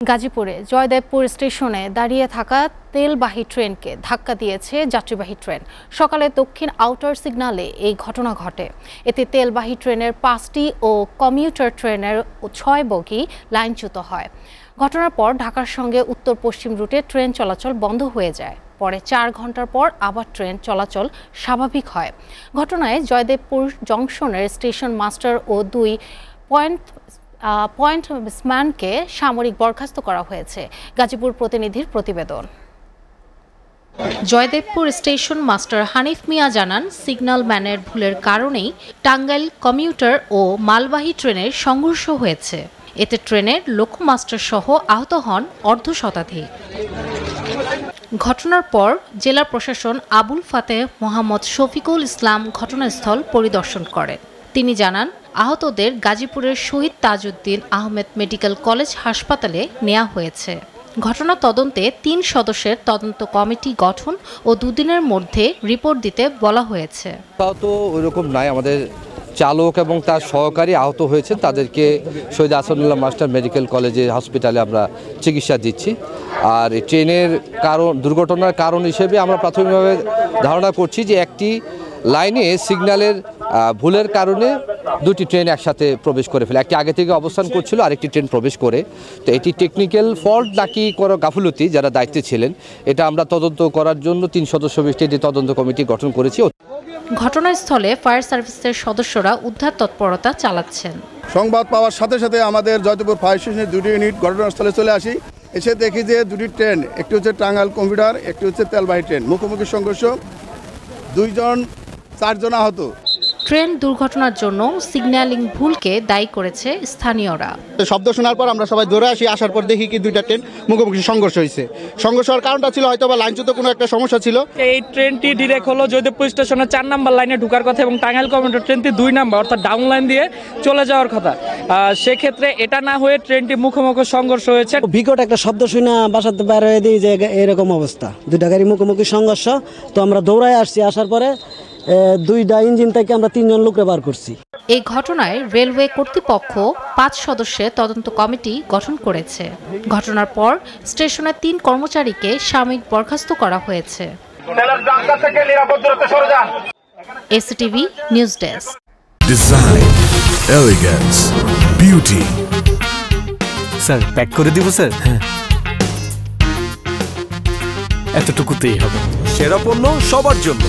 গাজীপুরে জয়দেবপুর স্টেশনে দাঁড়িয়ে থাকা তেলবাহী ট্রেনকে ধাক্কা দিয়েছে যাত্রীবাহী ট্রেন। সকালে দক্ষিণ আউটার সিগন্যালে এই ঘটনা ঘটে। এতে তেলবাহী ট্রেনের 5টি ও কমিউটার ট্রেনের 6 বগি লাইনচ্যুত হয়। ঘটনার পর ঢাকার সঙ্গে উত্তর পশ্চিম রুটে ট্রেন চলাচল বন্ধ হয়ে যায়। পরে 4 ঘন্টার পর আবার ট্রেন চলাচল স্বাভাবিক হয়। ঘটনায় জয়দেবপুর জংশনের স্টেশন মাস্টার ও 2 পয়েন্টসম্যানকে সামরিক বরখাস্ত করা হয়েছে। গাজীপুর প্রতিনিধির প্রতিবেদন। জয়দেবপুর স্টেশন মাস্টার হানিফ মিয়া জানান, সিগন্যাল ম্যানের ভুলের কারণেই টাঙ্গাইল কমিউটার ও মালবাহী ট্রেনের সংঘর্ষ হয়েছে। এতে ট্রেনের লোকোমাস্টার সহ আহত হন অর্ধশতাধিক। ঘটনার পর জেলা প্রশাসন আবুল ফাতেহ মোহাম্মদ শফিকুল ইসলাম ঘটনাস্থল পরিদর্শন করেন। তিনি জানান, আহতদের গাজীপুরের শহীদ তাজউদ্দিন আহমেদ মেডিকেল কলেজ হাসপাতালে নেওয়া হয়েছে। ঘটনা তদন্তে 3 সদস্যের তদন্ত কমিটি গঠন ও 2 দিনের মধ্যে রিপোর্ট দিতে বলা হয়েছে। তো ওইরকম নাই, আমাদের চালক এবং তার সহকারী আহত হয়েছে, তাদেরকে শহীদ আহসানুল্লাহ মাস্টার মেডিকেল কলেজে হসপিটালে আমরা চিকিৎসা দিচ্ছি। আর ট্রেনের দুর্ঘটনার কারণ হিসেবে আমরা প্রাথমিকভাবে ধারণা করছি যে একটি লাইনে সিগন্যালের ভুলের কারণে 2টি ট্রেন একসাথে প্রবেশ করে ফেলে। একটি আগে থেকে অবস্থান করছিল, আরেকটি ট্রেন প্রবেশ করে। তো এটি টেকনিক্যাল ফল্ট নাকি কোনো গাফিলতি যারা দায়িত্বে ছিলেন, এটা আমরা তদন্ত করার জন্য 3 সদস্য বিশিষ্ট তদন্ত কমিটি গঠন করেছি। ঘটনাস্থলে ফায়ার সার্ভিসের সদস্যরা উদ্ধার তৎপরতা চালাচ্ছেন। সংবাদ পাওয়ার সাথে সাথে আমাদের জয়দেবপুর ফায়ার স্টেশনের 2টি ইউনিট ঘটনাস্থলে চলে আসি। এসে দেখি যে 2টি ট্রেন, একটি হচ্ছে টাঙ্গাইল কমিউটার, একটি হচ্ছে তেলবাহী ট্রেন, মুখোমুখি সংঘর্ষ, 4 জন আহত। ট্রেন দুর্ঘটনার জন্য সিগন্যালিং ভুলকে দায়ী করেছে স্থানীয়রা। শব্দ শোনার পর আমরা সবাই দৌড়ে আসার পর দেখি কি 2টা ট্রেন মুখোমুখি সংঘর্ষ হয়েছে। সংঘর্ষ হওয়ার কারণটা ছিল হয়তো বা লাইনচ্যুত কোনো একটা সমস্যা ছিল। এই ট্রেনটি ডিরেক্ট হলো জয়দেবপুর স্টেশনের 4 নম্বর লাইনে ঢোকার কথা এবং টাঙ্গাইল কমিউটার ট্রেনটি 2 নম্বর অর্থাৎ ডাউন লাইন দিয়ে চলে যাওয়ার কথা। সেক্ষেত্রে এটা না হয়ে ট্রেনটি মুখোমুখি সংঘর্ষ হয়েছে। বিকট একটা শব্দ শুনে বাসাতে বের হয়ে দিই যে এরকম অবস্থা, 2টা গাড়ি মুখোমুখি সংঘর্ষ। তো আমরা দৌড়ায় আসছি, আসার পরে 2টা ইঞ্জিন থেকে আমরা 3 জন লোককে বার করছি। এই ঘটনায় রেলওয়ে কর্তৃপক্ষ 5 সদস্যের তদন্ত কমিটি গঠন করেছে। ঘটনার পর স্টেশনের 3 কর্মচারীকে সাময়িক বরখাস্ত করা হয়েছে। STV news desk. Design, elegance, beauty. Sir pack করে দিব স্যার। হ্যাঁ, এতটুকুতেই হবে। সেরা পণ্য সবার জন্য।